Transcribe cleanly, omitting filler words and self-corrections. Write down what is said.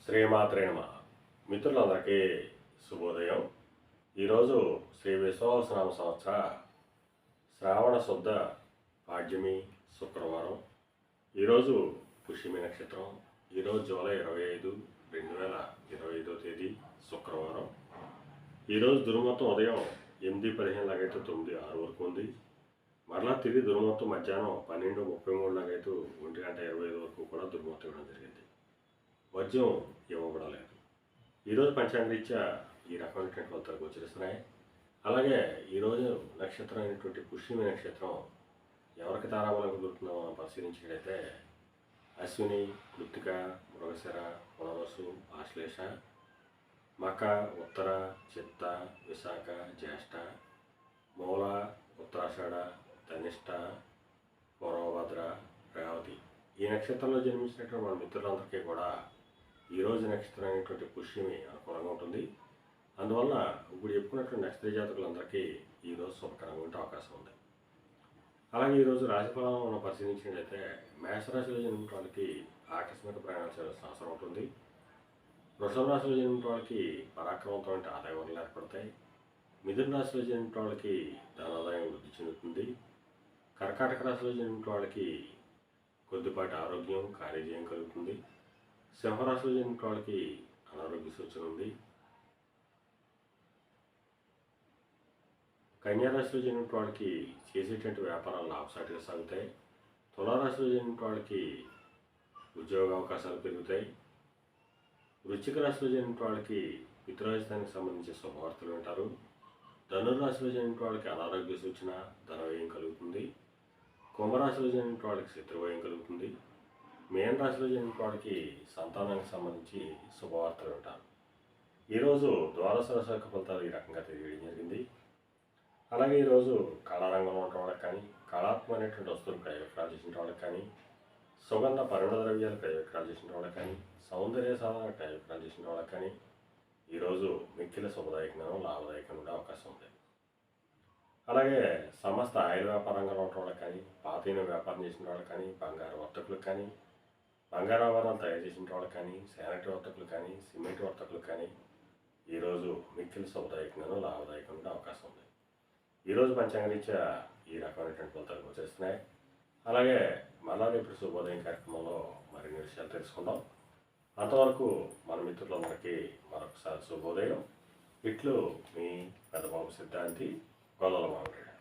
శ్రీమాత్రే నమః. మిత్రులందరికీ శుభోదయం. ఈరోజు శ్రీ విశ్వావసనామ సంవత్సర శ్రావణ శుద్ధ పాడ్యమి శుక్రవారం. ఈరోజు పుష్యమి నక్షత్రం. ఈరోజు జూలై 25, 2025 తేదీ శుక్రవారం. ఈరోజు దుర్ముహూర్తం ఉదయం 8:15 లాగైతే 9:06 వరకు ఉంది. మరలా తిరిగి దుర్ముహూర్తం మధ్యాహ్నం 12:33 లాగైతే 1:25 వరకు కూడా దుర్ముహూర్తం ఇవ్వడం జరిగింది. వర్జ్యం ఇవ్వబడలేదు. ఈరోజు పంచాంగరీత్యా ఈ రకమైనటువంటి ఫలితాలు గోచరిస్తున్నాయి. అలాగే ఈరోజు నక్షత్రం అయినటువంటి పుష్యమి నక్షత్రం ఎవరికి తారాబలం కుదురుతుందో మనం పరిశీలించినట్లయితే అశ్విని, కృత్తిక, మృగశిర, పునర్వసు, ఆశ్లేష, మక, ఉత్తర, చిత్త, విశాఖ, జ్యేష్ఠ, మూల, ఉత్తరాషాఢ, ధనిష్ట, పూర్వభద్ర, రేవతి ఈ నక్షత్రంలో జన్మించినటువంటి మన మిత్రులందరికీ కూడా ఈరోజు నక్షత్రం అనేటువంటి పుష్యమి అనుకూలంగా ఉంటుంది. అందువల్ల ఇప్పుడు చెప్పుకున్నటువంటి నక్షత్ర జాతకులందరికీ ఈరోజు శుభకరంగా ఉండే అవకాశం ఉంది. అలాగే ఈరోజు రాశిఫలాలను మనం పరిశీలించినట్లయితే మేషరాశిలో జన్మించిన వాళ్ళకి ఆకస్మిక ప్రయాణాలు చేయాల్సిన అవసరం ఉంటుంది. వృషభ రాశిలో జన్మించిన వాళ్ళకి పరాక్రమంతో ఆదాయ వనరులు ఏర్పడతాయి. మిథున రాశిలో జన్మించిన వాళ్ళకి ధనాదాయం వృద్ధి చెందుతుంది. కర్కాటక రాశిలో జన్మించిన వాళ్ళకి కొద్దిపాటి ఆరోగ్యం, కార్యజయం కలుగుతుంది. సింహరాశిలో జన్మించిన వాళ్ళకి అనారోగ్య సూచన ఉంది. కన్యారాశిలో జన్మించిన వాళ్ళకి చేసేటువంటి వ్యాపారాలు లాభసాటిగా సాగుతాయి. తులారాశిలో జన్మించిన వాళ్ళకి ఉద్యోగ అవకాశాలు పెరుగుతాయి. వృశ్చిక రాశిలో జన్మించిన వాళ్ళకి పితృరాజధానికి సంబంధించిన శుభవార్తలు వింటారు. ధనుర్రాశిలో జన్మించిన వాళ్ళకి అనారోగ్య సూచన, ధనవ్యయం కలుగుతుంది. కుంభరాశిలో జన్మించిన వాళ్ళకి శత్రువ్యయం కలుగుతుంది. మీన రాశిలో జన్మించిన వాళ్ళకి సంతానానికి సంబంధించి శుభవార్తలు వింటారు. ఈరోజు ద్వాదశ రాశి యొక్క ఫలితాలు ఈ రకంగా తెలియడం జరిగింది. అలాగే ఈరోజు కళారంగంలో ఉన్న వాళ్ళకి కానీ, కళాత్మకమైనటువంటి వస్తువులు క్రయ విక్రయాలు చేసిన వాళ్ళకి కానీ, సుగంధ పరిమళ ద్రవ్యాలు క్రయ విక్రయాలు చేసిన వాళ్ళకి కానీ, సౌందర్య సాధన క్రయ విక్రయాలు చేసిన వాళ్ళకి కానీ ఈరోజు మిక్కిల శుభదాయకంగా లాభదాయకంగా ఉండే అవకాశం ఉంది. అలాగే సమస్త ఆయిల్ వ్యాపారంగా ఉన్న వాళ్ళకి కానీ, పాతైన వ్యాపారం చేసిన వాళ్ళకి కానీ, బంగారు వర్తకులకు కానీ, బంగారు ఆభరణాలు తయారు చేసిన వాళ్ళకి కానీ, శానిటరీ వర్తకులు కానీ, సిమెంట్ వర్తకులు కానీ ఈరోజు మిక్కిలి శుభదాయకంగా లాభదాయకంగా ఉండే అవకాశం ఉంది. ఈరోజు పంచాంగరీత్యా ఈ రకమైనటువంటి ఫలితాలు గోచరిస్తున్నాయి. అలాగే మళ్ళా ఇప్పుడు శుభోదయం కార్యక్రమంలో మరిన్ని విషయాలు తెలుసుకుందాం. అంతవరకు మన మిత్రులందరికీ మరొకసారి శుభోదయం. ఇట్లు మీ పెద్దబాబు సిద్ధాంతి గొల్లల మామిడి.